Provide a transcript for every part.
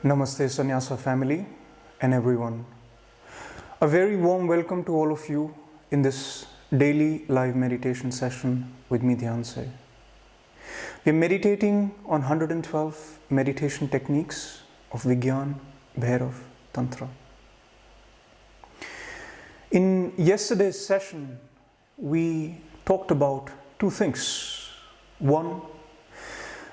Namaste Sannyasa family and everyone. A very warm welcome to all of you in this daily live meditation session with me, Dhyanse. We are meditating on 112 meditation techniques of Vigyan, Bhairav, Tantra. In yesterday's session, we talked about two things. One,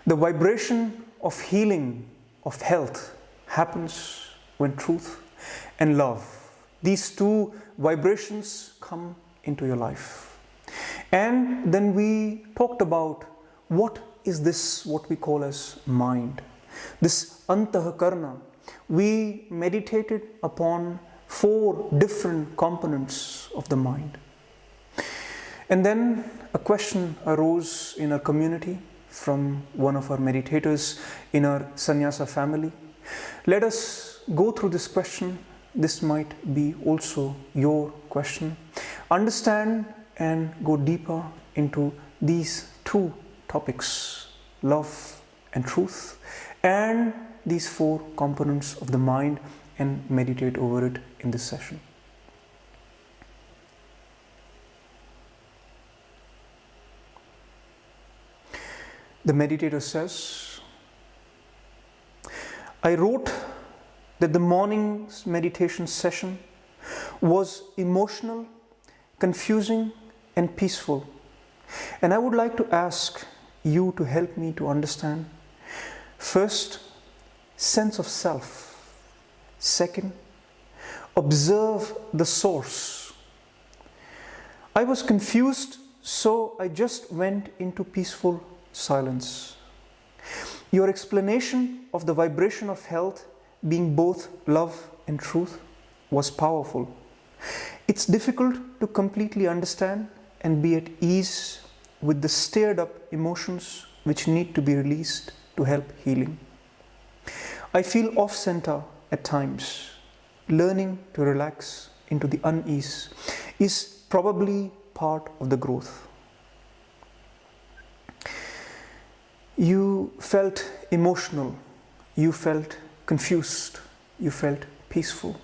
the vibration of healing, of health, happens when truth and love, these two vibrations, come into your life. And then we talked about what is this, what we call as mind, this antahakarna. We meditated upon 4 different components of the mind. And then a question arose in our community from one of our meditators in our sannyasa family. Let us go through this question. This might be also your question. Understand and go deeper into these 2 topics, love and truth, and these 4 components of the mind, and meditate over it in this session. The meditator says, I wrote that the morning's meditation session was emotional, confusing, and peaceful. And I would like to ask you to help me to understand. First, sense of self. Second, observe the source. I was confused, so I just went into peaceful silence. Your explanation of the vibration of health being both love and truth was powerful. It's difficult to completely understand and be at ease with the stirred up emotions which need to be released to help healing. I feel off center at times. Learning to relax into the unease is probably part of the growth. You felt emotional, you felt confused, you felt peaceful.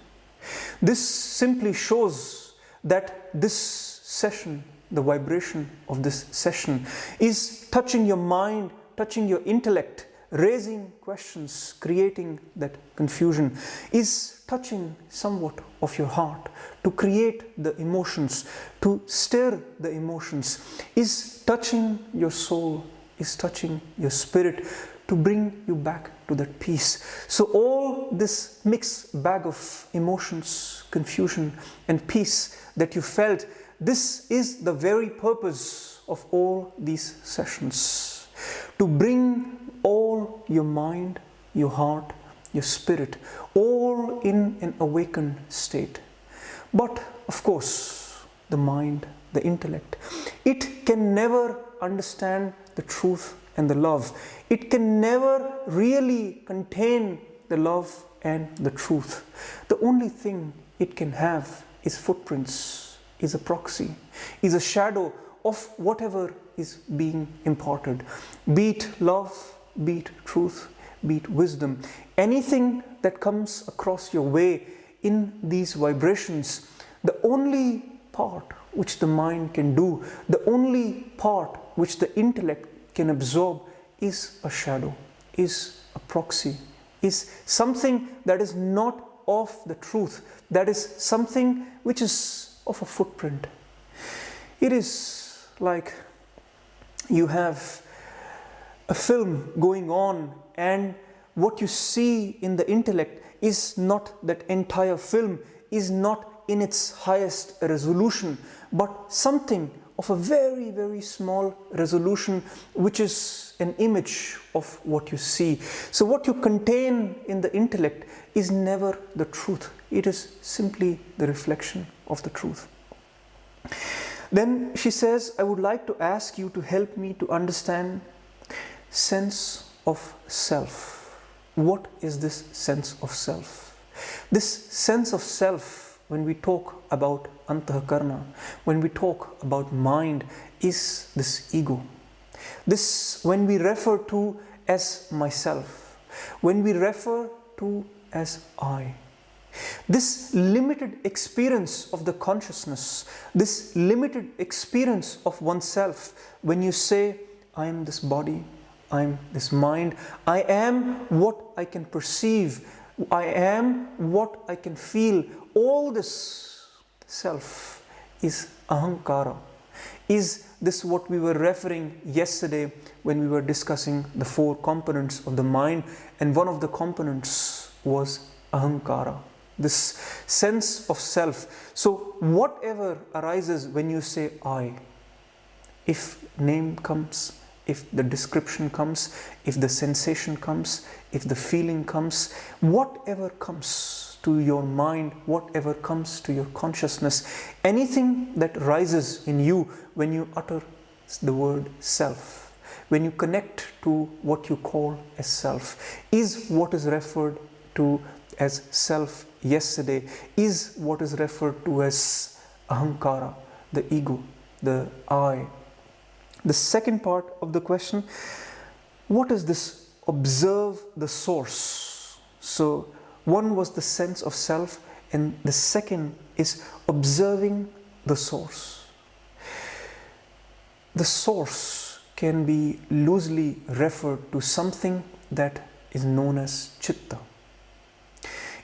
This simply shows that this session, the vibration of this session, is touching your mind, touching your intellect, raising questions, creating that confusion, is touching somewhat of your heart to create the emotions, to stir the emotions, is touching your soul, is touching your spirit to bring you back to that peace. So all this mixed bag of emotions, confusion and peace that you felt, this is the very purpose of all these sessions. To bring all your mind, your heart, your spirit, all in an awakened state. But of course, the mind, the intellect, it can never understand the truth and the love. It can never really contain the love and the truth. The only thing it can have is footprints, is a proxy, is a shadow of whatever is being imparted. Be it love, be it truth, be it wisdom. Anything that comes across your way in these vibrations, the only part which the mind can do, the only part which the intellect can absorb, is a shadow, is a proxy, is something that is not of the truth, that is something which is of a footprint. It is like you have a film going on, and what you see in the intellect is not that entire film, is not in its highest resolution, but something of a very, very small resolution, which is an image of what you see. So what you contain in the intellect is never the truth. It is simply the reflection of the truth. Then she says, I would like to ask you to help me to understand sense of self. What is this sense of self? This sense of self, when we talk about antahakarna, when we talk about mind, is this ego. This, when we refer to as myself, when we refer to as I. This limited experience of the consciousness, this limited experience of oneself, when you say, I am this body, I am this mind, I am what I can perceive, I am what I can feel, all this self is ahankara. Is this what we were referring yesterday when we were discussing the 4 components of the mind, and one of the components was ahankara, this sense of self. So whatever arises when you say I, if name comes, if the description comes, if the sensation comes, if the feeling comes, whatever comes to your mind, whatever comes to your consciousness, anything that rises in you when you utter the word self, when you connect to what you call as self, is what is referred to as self yesterday, is what is referred to as ahankara, the ego, the I. The second part of the question, what is this observe the source? So one was the sense of self, and the second is observing the source. The source can be loosely referred to something that is known as chitta.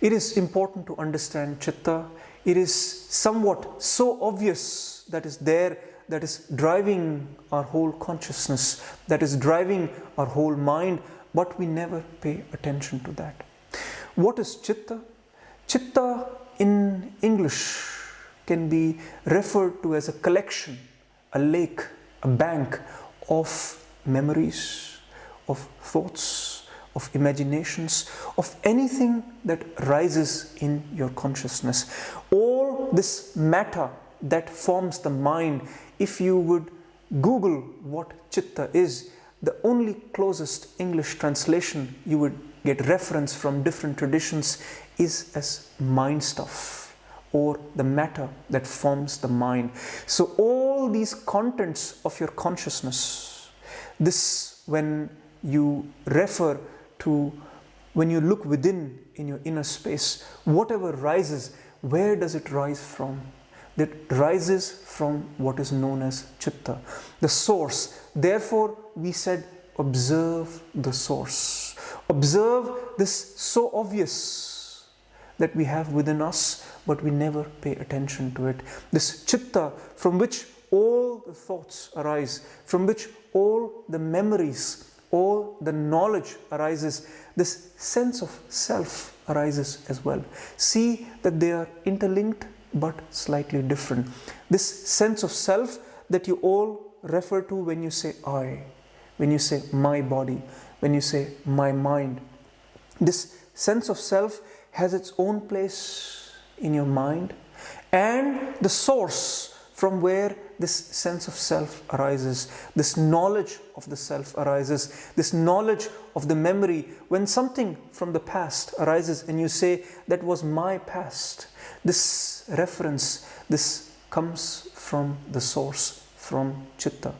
It is important to understand chitta. It is somewhat so obvious that is there, that is driving our whole consciousness, that is driving our whole mind, but we never pay attention to that. What is chitta? Chitta in English can be referred to as a collection, a lake, a bank of memories, of thoughts, of imaginations, of anything that rises in your consciousness. All this matter that forms the mind, if you would Google what chitta is, the only closest English translation you would get reference from different traditions is as mind stuff, or the matter that forms the mind. So all these contents of your consciousness, this when you refer to, when you look within in your inner space, whatever rises, where does it rise from? That rises from what is known as chitta, the source. Therefore, we said, observe the source. Observe this so obvious that we have within us, but we never pay attention to it. This chitta from which all the thoughts arise, from which all the memories, all the knowledge arises, this sense of self arises as well. See that they are interlinked but slightly different. This sense of self that you all refer to when you say I, when you say my body, when you say my mind. This sense of self has its own place in your mind, and the source from where this sense of self arises, this knowledge of the self arises, this knowledge of the memory. When something from the past arises and you say, that was my past, this reference, this comes from the source, from chitta.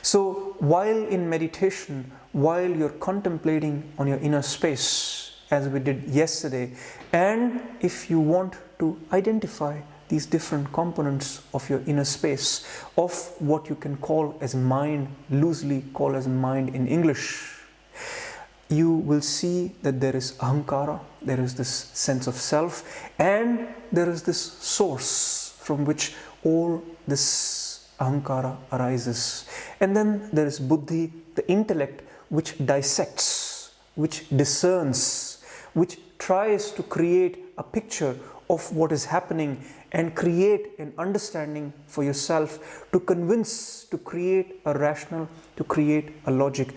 So while in meditation, while you're contemplating on your inner space, as we did yesterday, and if you want to identify these different components of your inner space, of what you can call as mind, loosely call as mind in English, you will see that there is ahankara, there is this sense of self, and there is this source from which all this ahankara arises. And then there is buddhi, the intellect, which dissects, which discerns, which tries to create a picture of what is happening and create an understanding for yourself, to convince, to create a rational, to create a logic,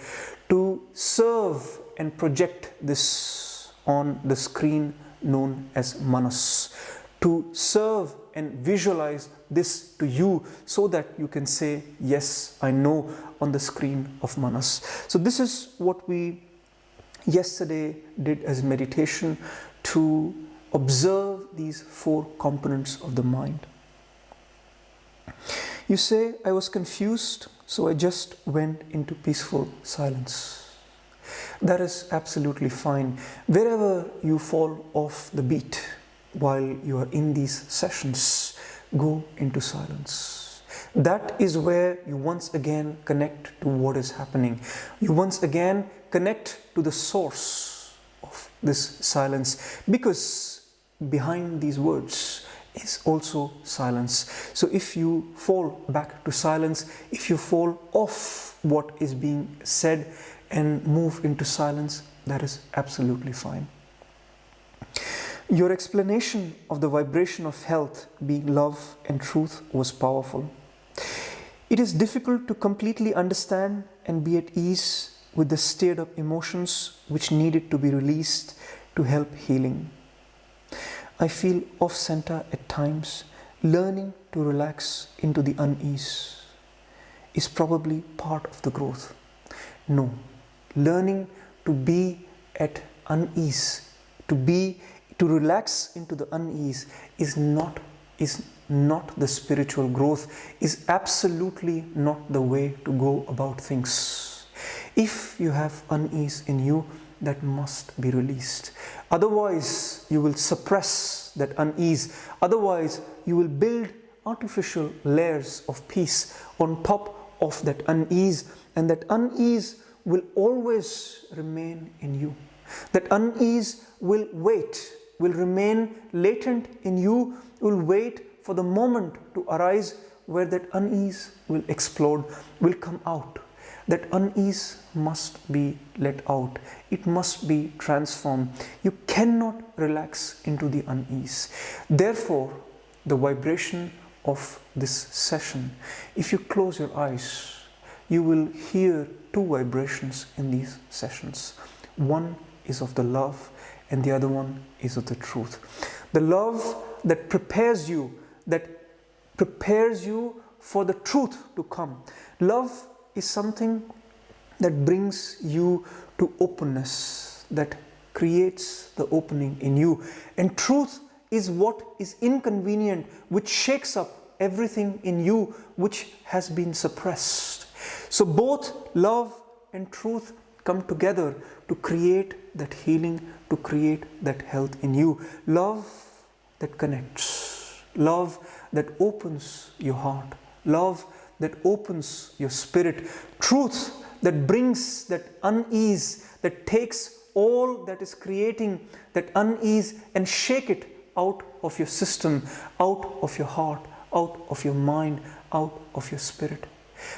to serve and project this on the screen known as manas, to serve and visualize this to you so that you can say, yes, I know, on the screen of manas. So this is what we yesterday did as meditation, to observe these 4 components of the mind. You say, I was confused, so I just went into peaceful silence. That is absolutely fine. Wherever you fall off the beat while you are in these sessions, go into silence. That is where you once again connect to what is happening. You once again connect to the source of this silence, because behind these words is also silence. So if you fall back to silence, if you fall off what is being said and move into silence, that is absolutely fine. Your explanation of the vibration of health being love and truth was powerful. It is difficult to completely understand and be at ease with the stirred up emotions which needed to be released to help healing. I feel off center at times. Learning to relax into the unease is probably part of the growth. No, learning to be at unease, to relax into the unease is not the spiritual growth, is absolutely not the way to go about things. If you have unease in you, that must be released. Otherwise, you will suppress that unease. Otherwise, you will build artificial layers of peace on top of that unease, and that unease will always remain in you. That unease will remain latent in you, will wait for the moment to arise where that unease will explode, will come out. That unease must be let out. It must be transformed. You cannot relax into the unease. Therefore, the vibration of this session, if you close your eyes, you will hear two vibrations in these sessions. One is of the love and the other one is of the truth. The love that prepares you for the truth to come. Love is something that brings you to openness, that creates the opening in you. And truth is what is inconvenient, which shakes up everything in you which has been suppressed. So both love and truth come together to create that healing, to create that health in you. Love that connects, love that opens your heart, love that opens your spirit, truth that brings that unease, that takes all that is creating that unease and shake it out of your system, out of your heart, out of your mind, out of your spirit.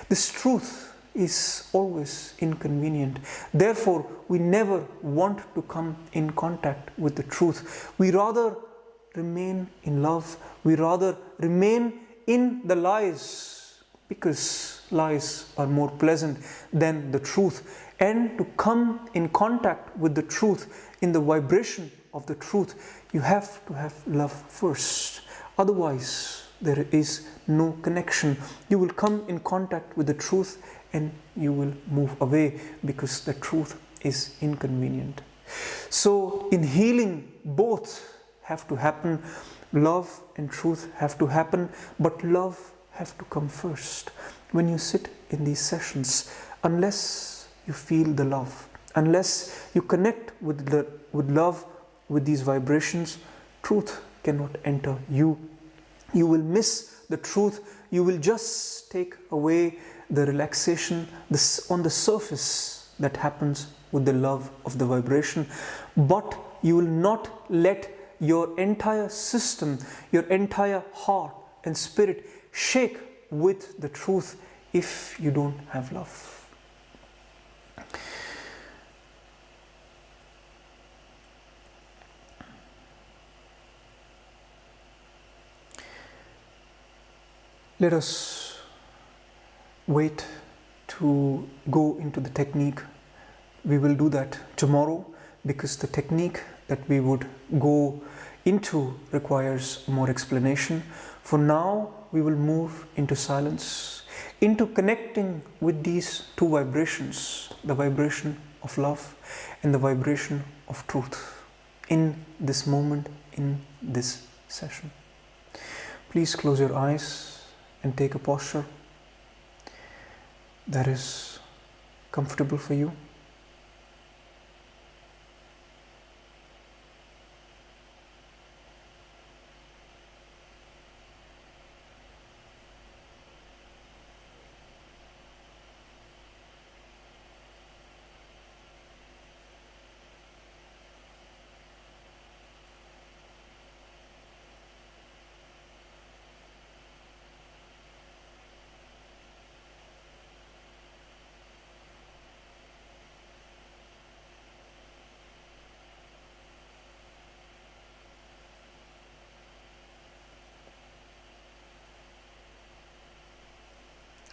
This truth is always inconvenient. Therefore, we never want to come in contact with the truth. We rather remain in love. We rather remain in the lies, because lies are more pleasant than the truth. And to come in contact with the truth, in the vibration of the truth, you have to have love first. Otherwise, there is no connection. You will come in contact with the truth and you will move away, because the truth is inconvenient. So in healing, both have to happen. Love and truth have to happen, but love has to come first. When you sit in these sessions, unless you feel the love, unless you connect with love, with these vibrations, truth cannot enter you. You will miss the truth. You will just take away the relaxation on the surface that happens with the love of the vibration, but you will not let your entire system, your entire heart and spirit shake with the truth if you don't have love. Let us wait to go into the technique. We will do that tomorrow, because the technique that we would go into requires more explanation. For now, we will move into silence, into connecting with these two vibrations, the vibration of love and the vibration of truth, in this moment, in this session. Please close your eyes and take a posture that is comfortable for you.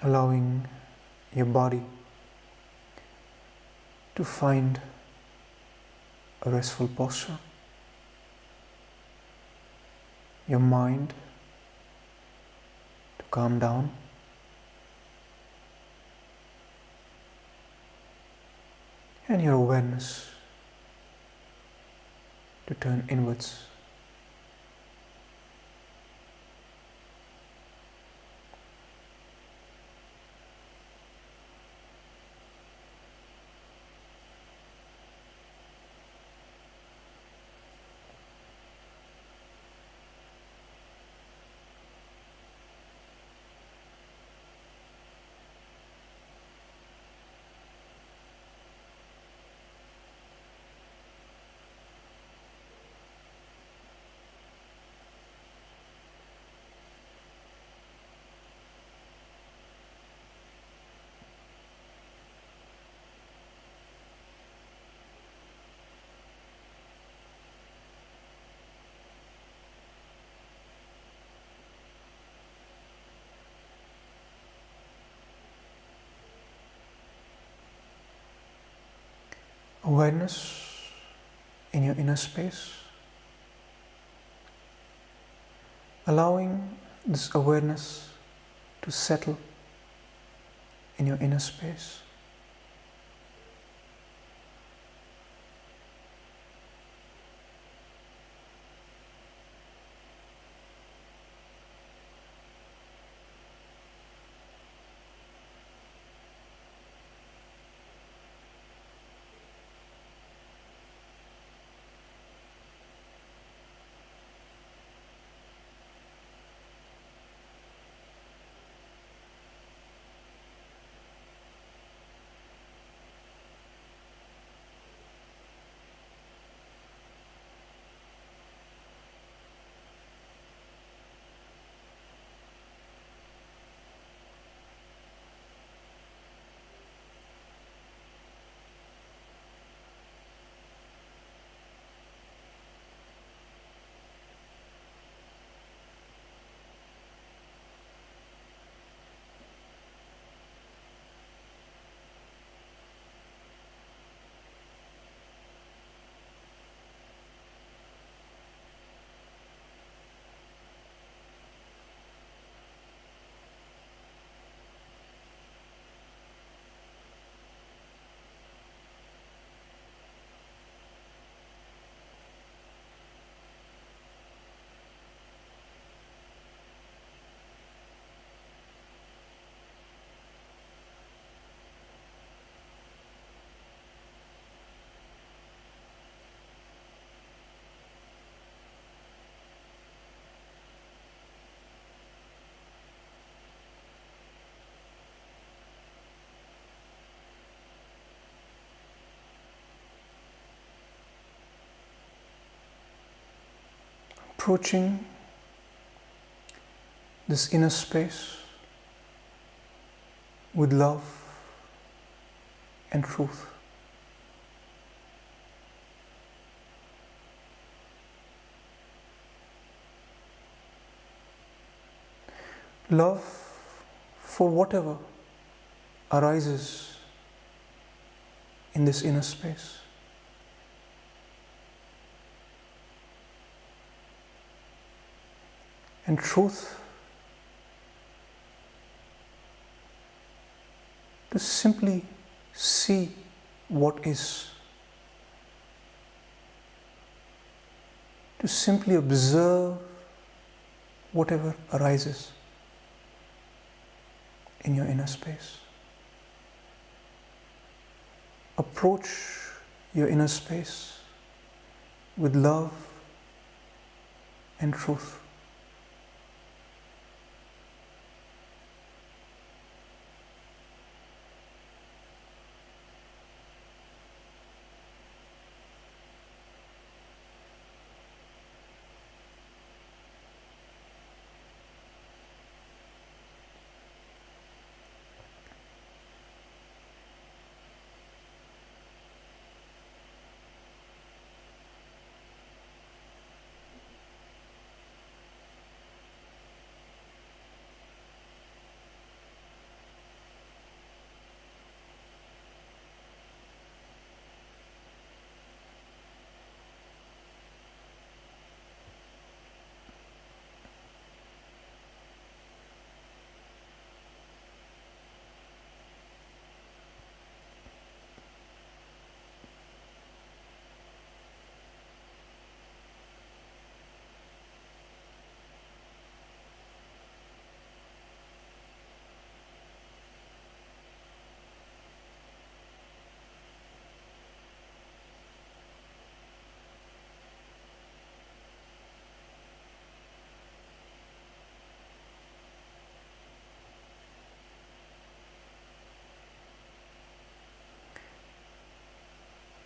allowing your body to find a restful posture, your mind to calm down, and your awareness to turn inwards. Awareness in your inner space, allowing this awareness to settle in your inner space. Approaching this inner space with love and truth. Love for whatever arises in this inner space. And truth to simply see what is, to simply observe whatever arises in your inner space. Approach your inner space with love and truth.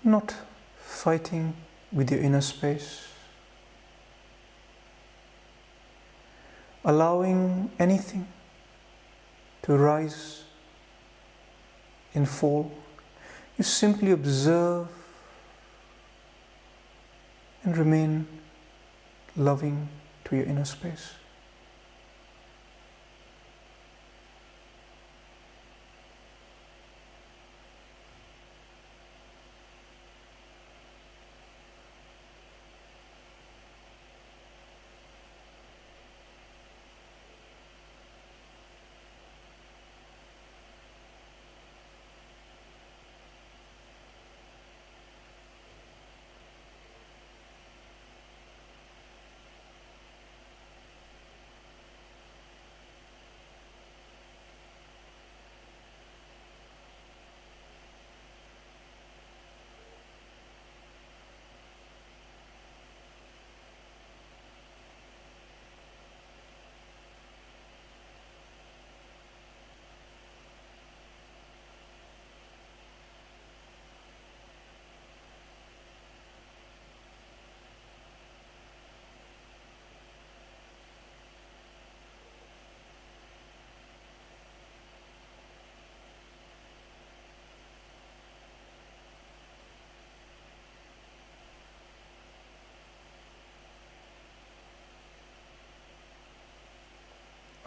not fighting with your inner space, allowing anything to rise and fall. You simply observe and remain loving to your inner space.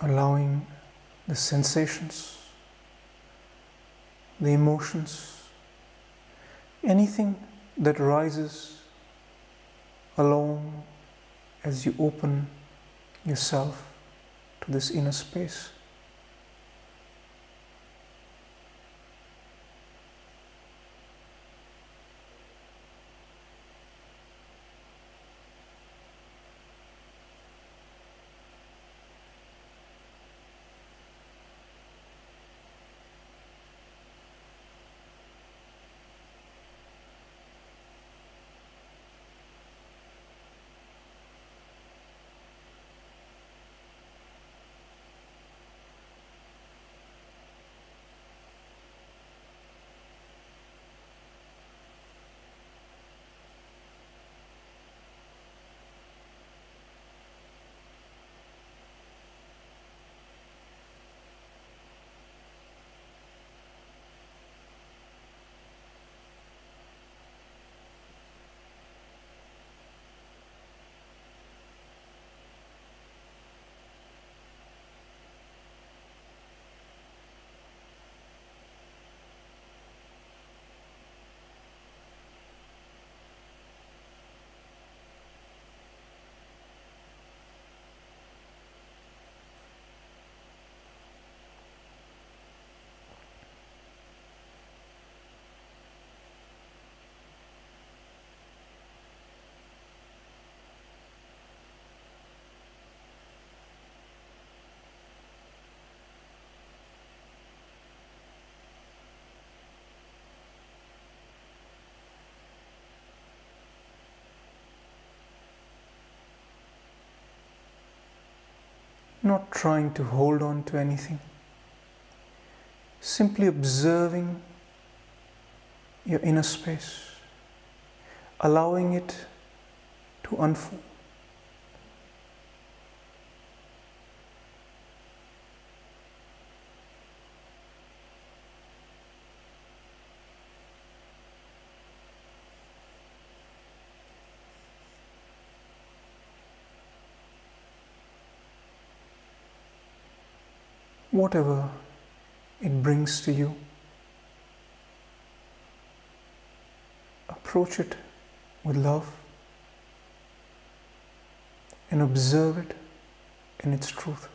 Allowing the sensations, the emotions, anything that rises along as you open yourself to this inner space. Not trying to hold on to anything, simply observing your inner space, allowing it to unfold. Whatever it brings to you, approach it with love and observe it in its truth.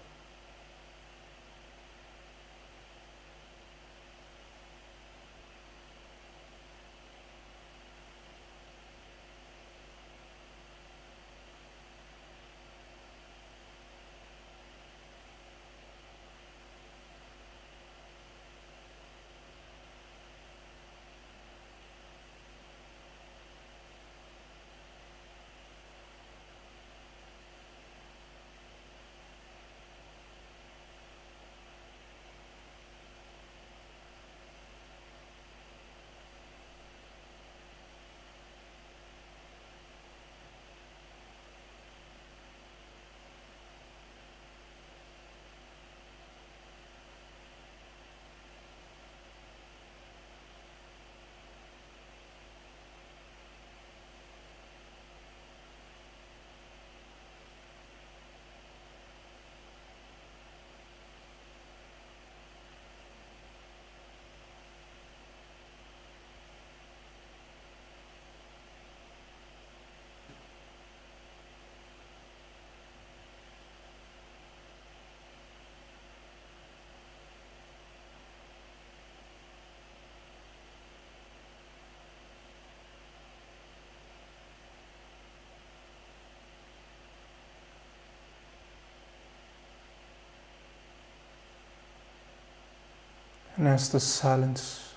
And as the silence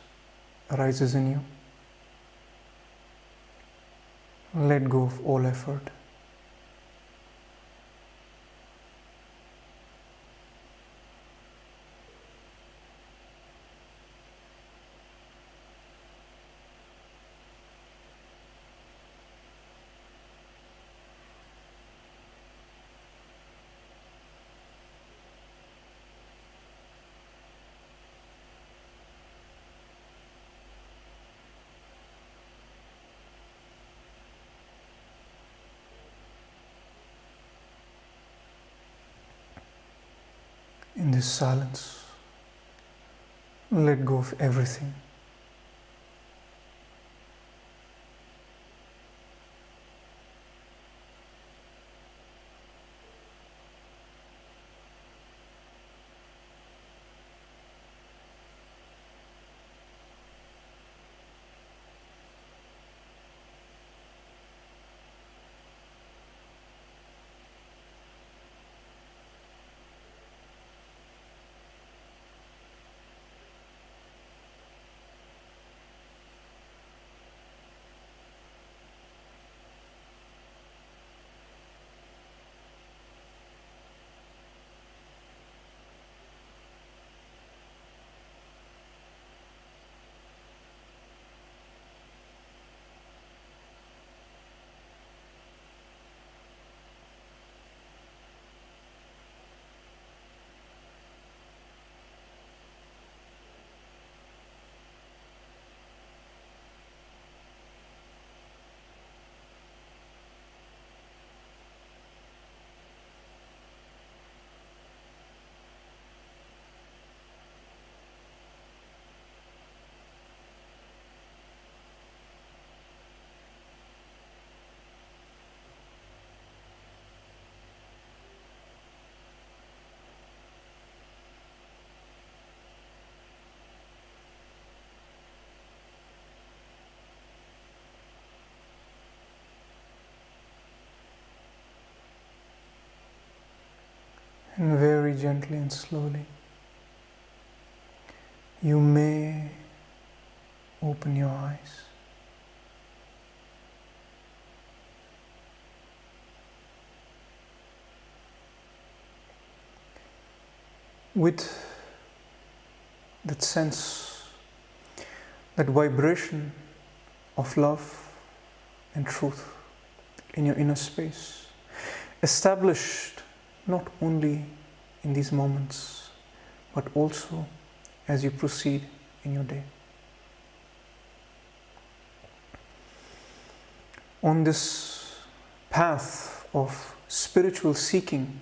arises in you, let go of all effort. In this silence, let go of everything. And very gently and slowly, you may open your eyes. With that sense, that vibration of love and truth in your inner space, established not only in these moments, but also as you proceed in your day. On this path of spiritual seeking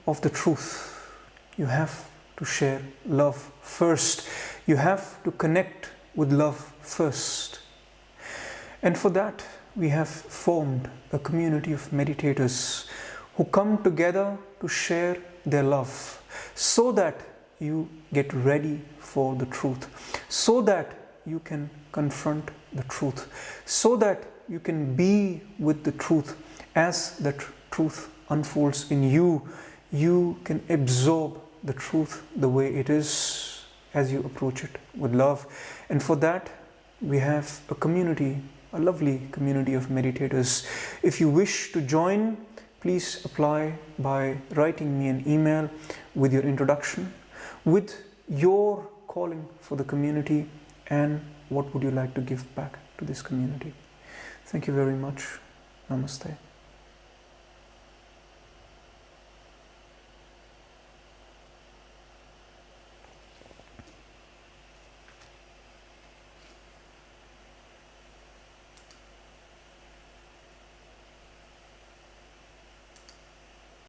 of the truth, you have to share love first. You have to connect with love first. And for that, we have formed a community of meditators who come together to share their love, so that you get ready for the truth, so that you can confront the truth, so that you can be with the truth. As the truth unfolds in you, you can absorb the truth the way it is as you approach it with love. And for that, we have a community, a lovely community of meditators. If you wish to join, please apply by writing me an email with your introduction, with your calling for the community, and what would you like to give back to this community. Thank you very much. Namaste.